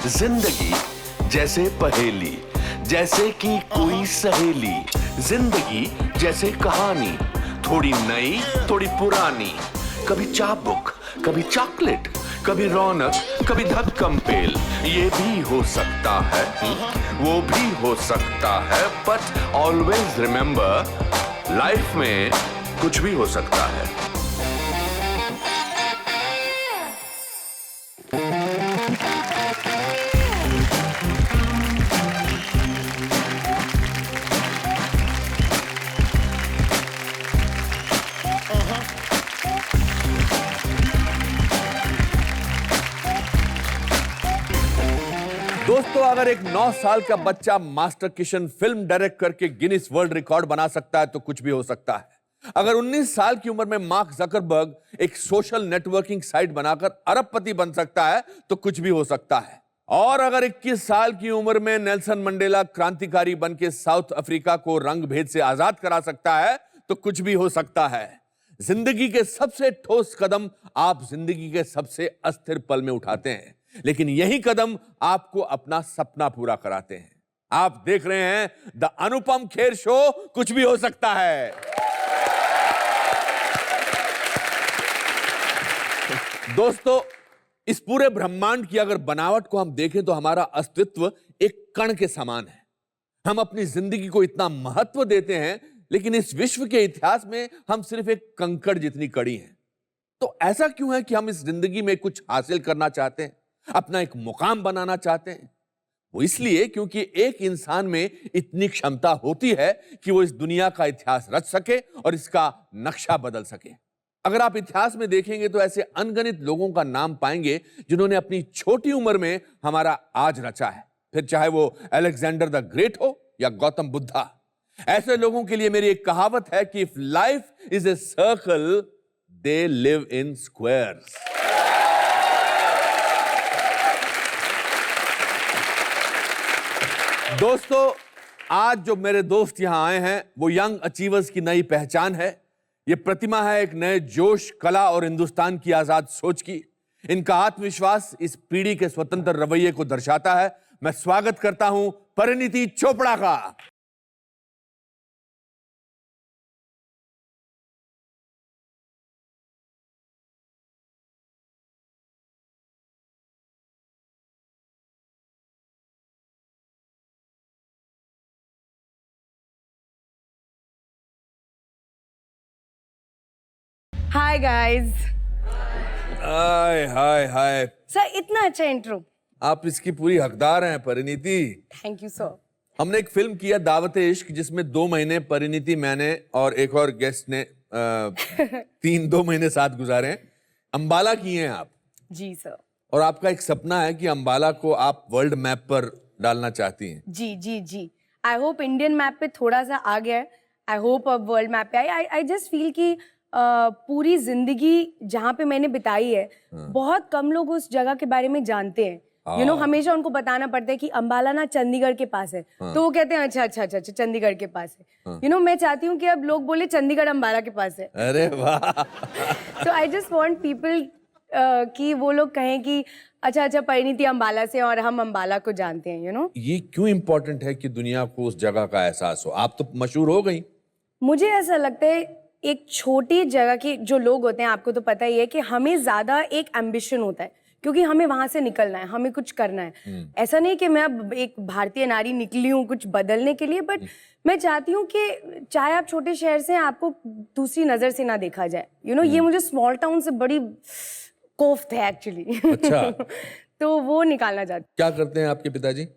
जिंदगी जैसे पहेली, जैसे कि कोई सहेली। जिंदगी जैसे कहानी, थोड़ी नई थोड़ी पुरानी। कभी चाबुक, कभी चॉकलेट, कभी रौनक, कभी धक्कम पेल। ये भी हो सकता है, वो भी हो सकता है, बट ऑलवेज रिमेंबर, लाइफ में कुछ भी हो सकता है। दोस्तों, अगर एक 9 साल का बच्चा मास्टर किशन फिल्म डायरेक्ट करके गिनीज वर्ल्ड रिकॉर्ड बना सकता है तो कुछ भी हो सकता है। अगर 19 साल की उम्र में मार्क जकरबर्ग एक सोशल नेटवर्किंग साइट बनाकर अरबपति बन सकता है तो कुछ भी हो सकता है। और अगर 21 साल की उम्र में नेल्सन मंडेला क्रांतिकारी बनके साउथ अफ्रीका को रंग भेद से आजाद करा सकता है तो कुछ भी हो सकता है। जिंदगी के सबसे ठोस कदम आप जिंदगी के सबसे अस्थिर पल में उठाते हैं, लेकिन यही कदम आपको अपना सपना पूरा कराते हैं। आप देख रहे हैं द अनुपम खेर शो, कुछ भी हो सकता है। दोस्तों, इस पूरे ब्रह्मांड की अगर बनावट को हम देखें तो हमारा अस्तित्व एक कण के समान है। हम अपनी जिंदगी को इतना महत्व देते हैं, लेकिन इस विश्व के इतिहास में हम सिर्फ एक कंकड़ जितनी कड़ी हैं। तो ऐसा क्यों है कि हम इस जिंदगी में कुछ हासिल करना चाहते हैं, अपना एक मुकाम बनाना चाहते हैं? वो इसलिए क्योंकि एक इंसान में इतनी क्षमता होती है कि वो इस दुनिया का इतिहास रच सके और इसका नक्शा बदल सके। अगर आप इतिहास में देखेंगे तो ऐसे अनगिनत लोगों का नाम पाएंगे जिन्होंने अपनी छोटी उम्र में हमारा आज रचा है, फिर चाहे वो अलेक्जेंडर द ग्रेट हो या गौतम बुद्धा। ऐसे लोगों के लिए मेरी एक कहावत है कि if life is a circle, they live in squares. दोस्तों, आज जो मेरे दोस्त यहां आए हैं वो यंग अचीवर्स की नई पहचान है। ये प्रतिमा है एक नए जोश, कला और हिंदुस्तान की आजाद सोच की। इनका आत्मविश्वास इस पीढ़ी के स्वतंत्र रवैये को दर्शाता है। मैं स्वागत करता हूं परिणीति चोपड़ा का। Hi guys. हाय हाय हाय। सर, इतना अच्छा इंट्रो। आप इसकी पूरी हकदार हैं परिणीति। Thank you sir. हमने एक फिल्म किया दावत इश्क, जिसमें 2 महीने परिणीति, मैंने और एक और गेस्ट ने 2 महीने साथ गुजारे हैं। अंबाला किए हैं आप। जी सर। और आपका एक सपना है कि अंबाला को आप वर्ल्ड मैप पर डालना चाहती हैं। जी जी जी। आई होप इंडियन मैप पे थोड़ा सा आ गया है। आई होप अब वर्ल्ड मैप पे आई जस्ट फील कि पूरी जिंदगी जहाँ पे मैंने बिताई है, बहुत कम लोग उस जगह के बारे में जानते हैं। हमेशा उनको बताना पड़ता है कि अंबाला ना चंडीगढ़ के पास है। तो वो कहते हैं अच्छा अच्छा अच्छा अच्छा चंडीगढ़ के पास है। मैं चाहती हूँ कि अब लोग बोले चंडीगढ़ अंबाला के पास है। अरे वाह। तो आई जस्ट वांट पीपल कि वो लोग कहें कि अच्छा अच्छा परिणीति अंबाला से और हम अंबाला को जानते हैं। ये क्यों इंपॉर्टेंट है कि दुनिया को उस जगह का एहसास हो? आप तो मशहूर हो गई। मुझे ऐसा लगता है एक छोटी जगह के जो लोग होते हैं, आपको तो पता ही है कि हमें ज्यादा एक एम्बिशन होता है, क्योंकि हमें वहां से निकलना है, हमें कुछ करना है। ऐसा नहीं कि मैं अब एक भारतीय नारी निकली हूँ कुछ बदलने के लिए, बट मैं चाहती हूँ कि चाहे आप छोटे शहर से हैं, आपको दूसरी नजर से ना देखा जाए। ये मुझे स्मॉल टाउन से बड़ी कोफ्त है एक्चुअली। अच्छा। तो वो निकालना चाहती हूँ। क्या करते हैं आपके पिताजी?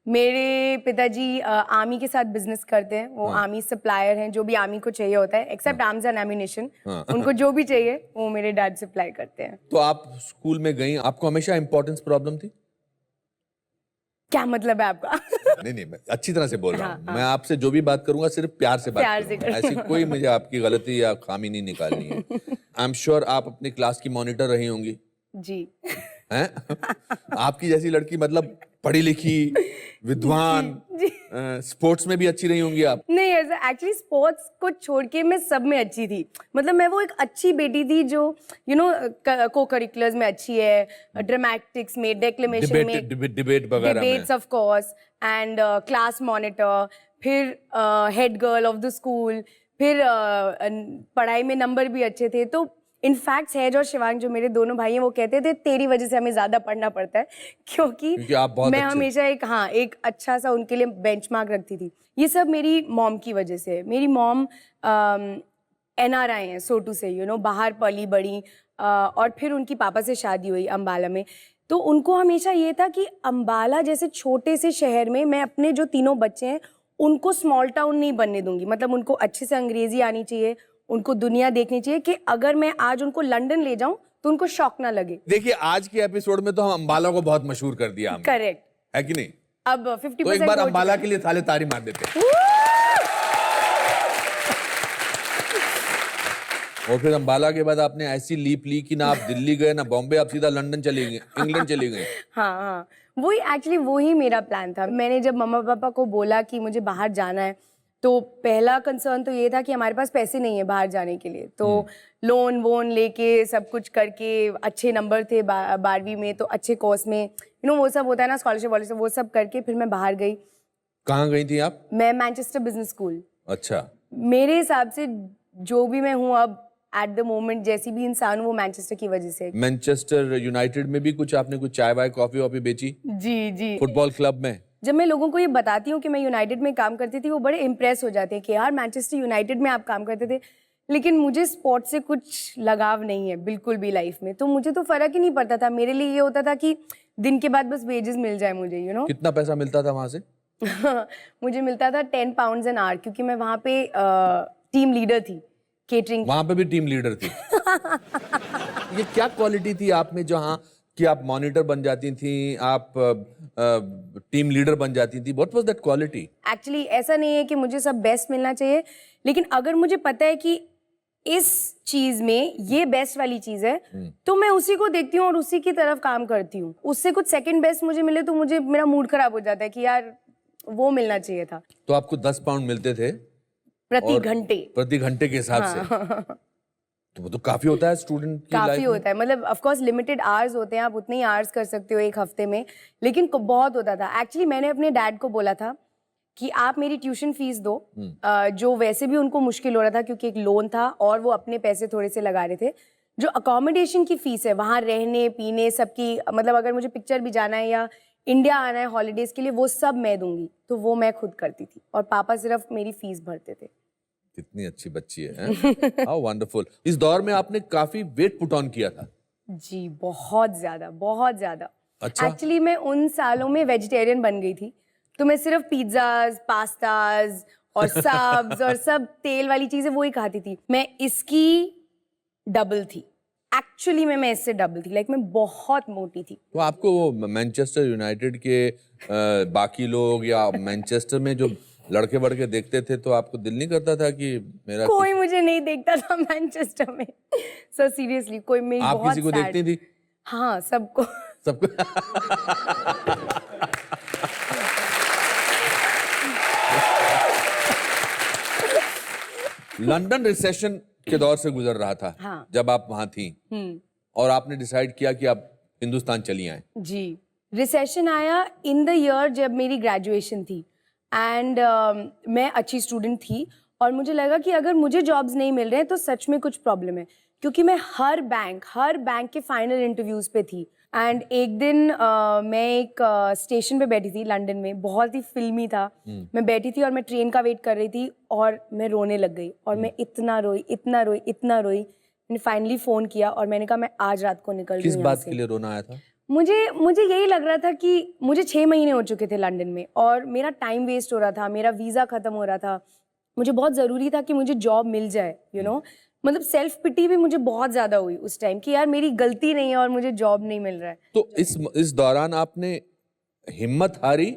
मेरे पिताजी आर्मी के साथ बिजनेस करते हैं। वो आर्मी सप्लायर हैं, जो भी आर्मी को चाहिए होता है, एक्सेप्ट आर्म्स एंड एम्यूनिशन। उनको जो भी चाहिए वो मेरे डैड सप्लाई करते हैं। तो आप स्कूल में गई, आपको हमेशा इंपॉर्टेंस प्रॉब्लम थी? क्या मतलब है आपका? नहीं, मैं अच्छी तरह से बोल रहा हूँ। मैं आपसे जो भी बात करूंगा सिर्फ प्यार से बात करूंगा। ऐसी कोई मुझे आपकी गलती या खामी नहीं निकालनी है। आई एम श्योर आप अपनी क्लास की मॉनिटर रही होंगी। जी। हैं? आपकी जैसी लड़की, मतलब पढ़ी लिखी, विद्वान, स्पोर्ट्स में भी अच्छी रही होंगी आप। नहीं, ऐसा एक्चुअली स्पोर्ट्स को छोड़ के मैं सब में अच्छी थी। मतलब मैं वो एक अच्छी बेटी थी जो को करिकुलर्स में अच्छी है, ड्रामेटिक्स में, डेक्लेमेशन में, डिबेट वगैरह में। Debates of course, and class monitor, फिर head girl of the school, फिर पढ़ाई में नंबर भी अच्छे थे। तो इनफैक्ट सहज और शिवांग जो मेरे दोनों भाई हैं वो कहते थे तेरी वजह से हमें ज्यादा पढ़ना पड़ता है, क्योंकि आप बहुत मैं अच्छे। हमेशा एक अच्छा सा उनके लिए बेंचमार्क रखती थी। ये सब मेरी मॉम की वजह से है। मेरी मॉम NRI हैं, सो टू से, बाहर पली बड़ी, और फिर उनकी पापा से शादी हुई अम्बाला में। तो उनको हमेशा ये था कि अम्बाला जैसे छोटे से शहर में मैं अपने जो तीनों बच्चे हैं उनको स्मॉल टाउन नहीं बनने दूंगी। मतलब उनको अच्छे से अंग्रेजी आनी चाहिए, उनको दुनिया देखनी चाहिए, कि अगर मैं आज उनको लंदन ले जाऊं तो उनको शौक ना लगे। देखिए आज के एपिसोड में तो हम अम्बाला को बहुत मशहूर कर दिया हमने, करेक्ट है कि नहीं? अब 50% तो एक बार हो अम्बाला चुका के लिए थाले तारी मार देते हैं। और फिर अम्बाला के बाद आपने ऐसी लीप ली कि ना आप दिल्ली गए ना बॉम्बे, आप सीधा लंदन चले गए, इंग्लैंड चले गए। हाँ, वही मेरा प्लान था। मैंने जब मम्मा पापा को बोला कि मुझे बाहर जाना है, तो पहला कंसर्न तो ये था कि हमारे पास पैसे नहीं है बाहर जाने के लिए। तो लोन वोन लेके सब कुछ करके, अच्छे नंबर थे 12वीं में, तो अच्छे कोर्स में, वो सब होता है ना, स्कॉलरशिप वॉलरशिप, वो सब करके फिर मैं बाहर गई। कहाँ गई थी आप? मैं मैनचेस्टर बिजनेस स्कूल। अच्छा। मेरे हिसाब से जो भी मैं हूँ अब एट द मोमेंट, जैसी भी इंसान हूँ, वो मैनचेस्टर की वजह से। मैनचेस्टर यूनाइटेड में भी कुछ आपने कुछ चाय वाय कॉफी वॉफी बेची? जी। फुटबॉल क्लब में? जब मैं लोगों को ये बताती हूँ कि मैं यूनाइटेड में काम करती थी, वो बड़े इम्प्रेस हो जाते हैं कि यार मैनचेस्टर यूनाइटेड में आप काम करते थे। लेकिन मुझे स्पोर्ट से कुछ लगाव नहीं है बिल्कुल भी लाइफ में, तो मुझे तो फर्क ही नहीं पड़ता था। मेरे लिए ये होता था कि दिन के बाद बस वेजेस मिल जाए मुझे, कितना पैसा मिलता था वहां से? मुझे मिलता था 10 पाउंड्स एन आवर, क्योंकि मैं वहाँ पे टीम लीडर थी, केटरिंग। वहां पे भी टीम लीडर थी? ये क्या क्वालिटी थी आप में जहाँ कि आप मॉनिटर बन जाती थी, आप टीम लीडर बन जाती थी? What was that quality? Actually ऐसा नहीं है कि मुझे सब बेस्ट मिलना चाहिए, लेकिन अगर मुझे पता है कि इस चीज में ये बेस्ट वाली चीज है, तो मैं उसी को देखती हूँ और उसी की तरफ काम करती हूँ। उससे कुछ सेकंड बेस्ट मुझे मिले तो मुझे मेरा मूड खराब हो जाता है कि यार वो मिलना चाहिए था। तो आपको 10 पाउंड मिलते थे प्रति घंटे? प्रति घंटे के हिसाब से? तो वो तो काफी होता है स्टूडेंट की काफी लाइफ में। होता है, मतलब ऑफ कोर्स लिमिटेड आवर्स होते हैं, आप उतने ही आवर्स कर सकते हो एक हफ्ते में, लेकिन बहुत होता था। एक्चुअली मैंने अपने डैड को बोला था कि आप मेरी ट्यूशन फीस दो, जो वैसे भी उनको मुश्किल हो रहा था क्योंकि एक लोन था और वो अपने पैसे थोड़े से लगा रहे थे। जो अकोमोडेशन की फीस है, वहाँ रहने पीने सबकी, मतलब अगर मुझे पिक्चर भी जाना है या इंडिया आना है हॉलीडेज के लिए, वो सब मैं दूंगी। तो वो मैं खुद करती थी और पापा सिर्फ मेरी फीस भरते थे। कितनी अच्छी बच्ची है, हाउ वंडरफुल। इस दौर में आपने काफी वेट पुट ऑन किया था? जी, बहुत ज्यादा, बहुत ज्यादा। अच्छा। एक्चुअली मैं उन सालों में वेजिटेरियन बन गई थी, तो मैं सिर्फ पिज्जाज, पास्ताज और सब्स और सब तेल वाली चीजें वो ही खाती थी। मैं इसकी डबल थी एक्चुअली मैं इससे डबल थी, लाइक मैं बहुत मोटी थी। तो आपको मैनचेस्टर यूनाइटेड के बाकी लोग या मैनचेस्टर में जो लड़के बड़के देखते थे तो आपको दिल नहीं करता था कि मेरा कोई मुझे नहीं देखता था मैनचेस्टर में, सर सीरियसली कोई मेरी आप बहुत किसी को देखती थी? हाँ, सबको। लंदन रिसेशन के दौर से गुजर रहा था। हाँ। जब आप वहां थी और आपने डिसाइड किया कि आप हिंदुस्तान चली आए। जी, रिसेशन आया इन द ईयर जब मेरी ग्रेजुएशन थी एंड मैं अच्छी स्टूडेंट थी और मुझे लगा कि अगर मुझे जॉब्स नहीं मिल रहे हैं तो सच में कुछ प्रॉब्लम है, क्योंकि मैं हर बैंक के फाइनल इंटरव्यूज पे थी। एंड एक दिन मैं एक स्टेशन पे बैठी थी लंदन में, बहुत ही फिल्मी था। मैं बैठी थी और मैं ट्रेन का वेट कर रही थी और मैं रोने लग गई और मैं इतना रोई। मैंने फाइनली फोन किया और मैंने कहा मैं आज रात को निकल रही हूँ। किस बात के लिए रोना आया था? मुझे यही लग रहा था कि मुझे 6 महीने हो चुके थे लंदन में और मेरा टाइम वेस्ट हो रहा था, मेरा वीज़ा ख़त्म हो रहा था। मुझे बहुत ज़रूरी था कि मुझे जॉब मिल जाए, मतलब सेल्फ पिटी भी मुझे बहुत ज़्यादा हुई उस टाइम कि यार मेरी गलती नहीं है और मुझे जॉब नहीं मिल रहा है। तो इस दौरान आपने हिम्मत हारी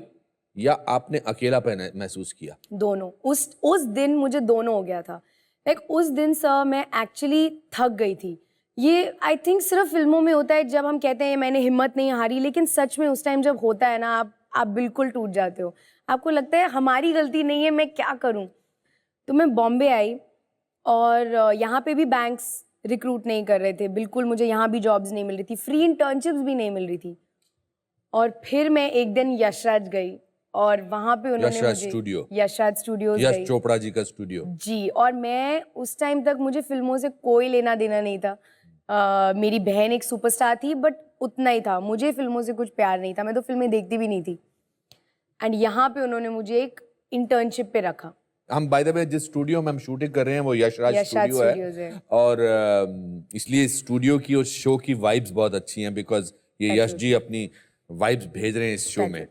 या आपने अकेलापन महसूस किया? दोनों। उस दिन मुझे दोनों हो गया था। लाइक उस दिन सर मैं एक्चुअली थक गई थी। ये आई थिंक सिर्फ फिल्मों में होता है जब हम कहते हैं मैंने हिम्मत नहीं हारी, लेकिन सच में उस टाइम जब होता है ना, आप बिल्कुल टूट जाते हो। आपको लगता है हमारी गलती नहीं है, मैं क्या करूं? तो मैं बॉम्बे आई और यहाँ पे भी बैंक्स रिक्रूट नहीं कर रहे थे बिल्कुल, मुझे यहाँ भी जॉब्स नहीं मिल रही थी, फ्री इंटर्नशिप्स भी नहीं मिल रही थी। और फिर मैं एक दिन यशराज गई और वहाँ पे उन्होंने यशराज स्टूडियो, यशराज स्टूडियोज यश गई चोपड़ा जी का स्टूडियो जी। और मैं उस टाइम तक मुझे फिल्मों से कोई लेना देना नहीं था। मेरी बहन एक सुपरस्टार थी बट उतना ही था, मुझे फिल्मों से कुछ प्यार नहीं था, मैं तो फिल्में देखती भी नहीं थी। एंड यहाँ पे उन्होंने मुझे एक इंटर्नशिप पे रखा। हम बाय द वे जिस स्टूडियो में हम शूटिंग कर रहे हैं वो यशराज यशराज स्टूडियो स्टूडियोज है है। और इसलिए इस स्टूडियो की और शो की वाइब्स बहुत अच्छी हैं बिकॉज ये यश जी अपनी वाइब्स भेज रहे हैं इस शो में।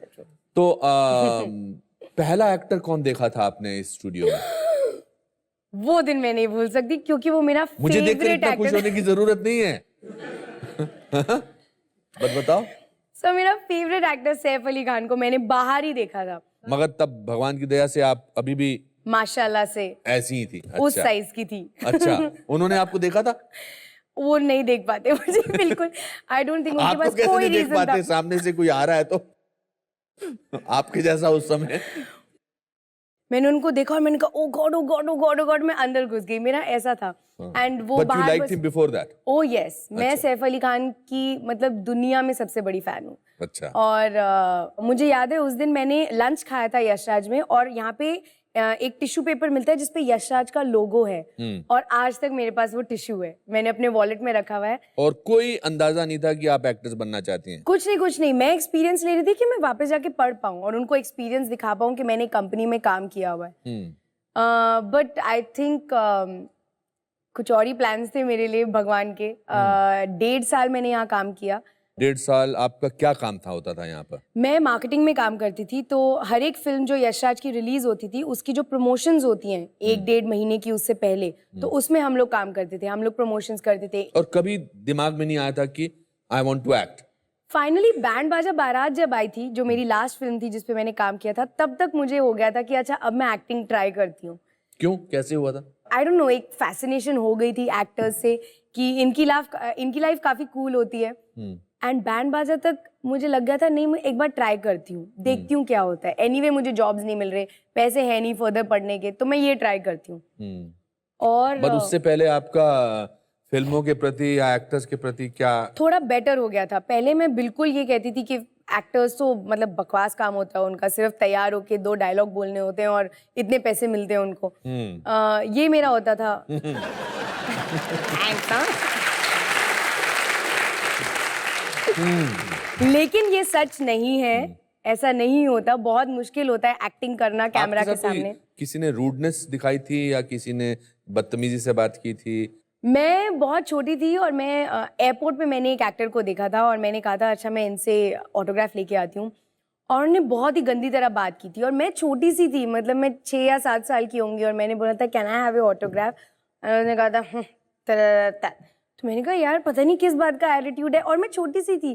तो पहला एक्टर कौन देखा था आपने इस स्टूडियो में? वो दिन मैं नहीं भूल सकती क्योंकि वो मेरा मुझे देखकर फेवरेट इतना खुश एक्टर होने की जरूरत नहीं है। बस बताओ। सो मेरा फेवरेट एक्टर सैफ अली खान को मैंने बाहर ही देखा था। मगर तब भगवान की दया से आप अभी भी माशाल्लाह से ऐसी ही थी। उस अच्छा साइज की थी। अच्छा, उन्होंने आपको देखा था? वो नहीं देख पाते मुझे बिल्कुल। आई डोंट थिंक उनके आप तो पास कैसे कोई नहीं देख रीजन था। पाते? सामने से कोई आ रहा है तो आपके जैसा उस समय। मैंने उनको देखा और मैंने कहा ओ गॉड ओ गॉड ओ गॉड ओ गॉड, मैं अंदर घुस गई, मेरा ऐसा था। एंड वो बट यू बाहर liked him before that? O yes, मैं सैफ अली खान की मतलब दुनिया में सबसे बड़ी फैन हूँ। अच्छा। और मुझे याद है उस दिन मैंने लंच खाया था यशराज में और यहाँ पे एक टिश्यू पेपर मिलता है जिसपे यशराज का लोगो है और आज तक मेरे पास वो टिश्यू है, मैंने अपने वॉलेट में रखा हुआ है। और कोई अंदाजा नहीं था कि आप एक्ट्रेस बनना चाहती हैं? कुछ नहीं, मैं एक्सपीरियंस ले रही थी कि मैं वापस जाके पढ़ पाऊँ और उनको एक्सपीरियंस दिखा पाऊँ कि मैंने कंपनी में काम किया हुआ है। बट आई थिंक कुछ और ही प्लान्स थे मेरे लिए भगवान के। 1.5 साल मैंने यहाँ काम किया। 1.5 साल आपका क्या काम था होता था यहाँ पर? मैं मार्केटिंग में काम करती थी, तो हर एक फिल्म जो यशराज की रिलीज होती थी उसकी जो प्रमोशंस होती हैं 1-1.5 महीने की उससे पहले, तो उसमें हम लोग काम करते थे, हम लोग प्रमोशंस करते थे। और कभी दिमाग में नहीं आया था कि I want to act? Finally band Baaja Baaraat जब आई थी, जो मेरी लास्ट फिल्म थी जिसपे मैंने काम किया था, तब तक मुझे हो गया था कि अच्छा अब मैं एक्टिंग ट्राई करती हूँ। क्यों, कैसे हुआ था? आई डोंट नो, एक फैसिनेशन हो गई थी एक्टर्स से कि इनकी लाइफ काफी कूल होती है। एंड बैंड बाजा तक मुझे लग गया था नहीं मैं एक बार ट्राई करती हूँ, देखती हूँ क्या होता है। एनीवे मुझे जॉब्स नहीं मिल रहे, पैसे है नहीं फर्दर पढ़ने के, तो मैं ये ट्राई करती हूँ। और बट उससे पहले आपका फिल्मों के प्रति या एक्टर्स के प्रति क्या? थोड़ा बेटर हो गया था। पहले मैं बिल्कुल ये कहती थी कि एक्टर्स तो मतलब बकवास काम होता है उनका, सिर्फ तैयार होके 2 डायलॉग बोलने होते हैं और इतने पैसे मिलते हैं उनको। ये मेरा होता था। Thanks, हाँ। लेकिन ये सच नहीं है, ऐसा नहीं होता, बहुत मुश्किल होता है एक्टिंग करना कैमरा के सामने। किसी ने रूडनेस दिखाई थी या किसी ने बदतमीजी से बात की थी? मैं बहुत छोटी थी और मैं एयरपोर्ट पे मैंने एक एक्टर को देखा था और मैंने कहा था अच्छा मैं इनसे ऑटोग्राफ लेके आती हूँ, और उन्होंने बहुत ही गंदी तरह बात की थी और मैं छोटी सी थी, मतलब मैं 6 या 7 साल की होंगी और मैंने बोला था can I have a autograph? उन्होंने कहा था तो मैंने कहा यार पता नहीं किस बात का एटीट्यूड है, और मैं छोटी सी थी।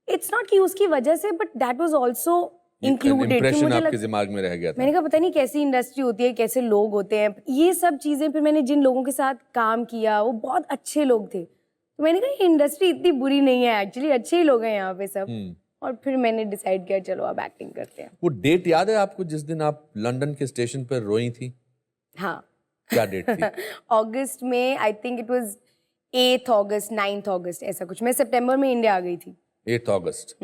इट्स नॉट कि उसकी वजह से, but that was also included. Impression आपके दिमाग में रह गया था। मैंने कहा पता नहीं कैसी इंडस्ट्री होती है, कैसे लोग होते हैं, ये सब चीजें। फिर मैंने जिन लोगों के साथ काम किया वो बहुत अच्छे लोग थे, तो मैंने कहा ये इंडस्ट्री इतनी बुरी नहीं है, एक्चुअली अच्छे ही लोग हैं यहाँ पे सब। और फिर मैंने डिसाइड किया चलो अब एक्टिंग करते हैं। वो डेट याद है आपको जिस दिन आप लंदन के स्टेशन पर रोई थी? हाँ। क्या डेट थी? अगस्त में, आई थिंक इट वाज 8 अगस्त 9 अगस्त ऐसा कुछ। मैं सितंबर में इंडिया आ गई थी। 8 अगस्त।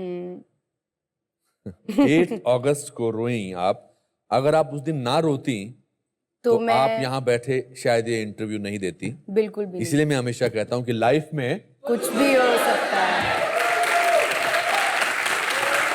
8 अगस्त को रोई आप। अगर आप उस दिन ना रोती तो मैं आप यहाँ बैठे शायद ये इंटरव्यू नहीं देती। बिल्कुल भी नहीं। इसलिए मैं हमेशा कहता हूँ कि लाइफ में कुछ भी हो सकता है।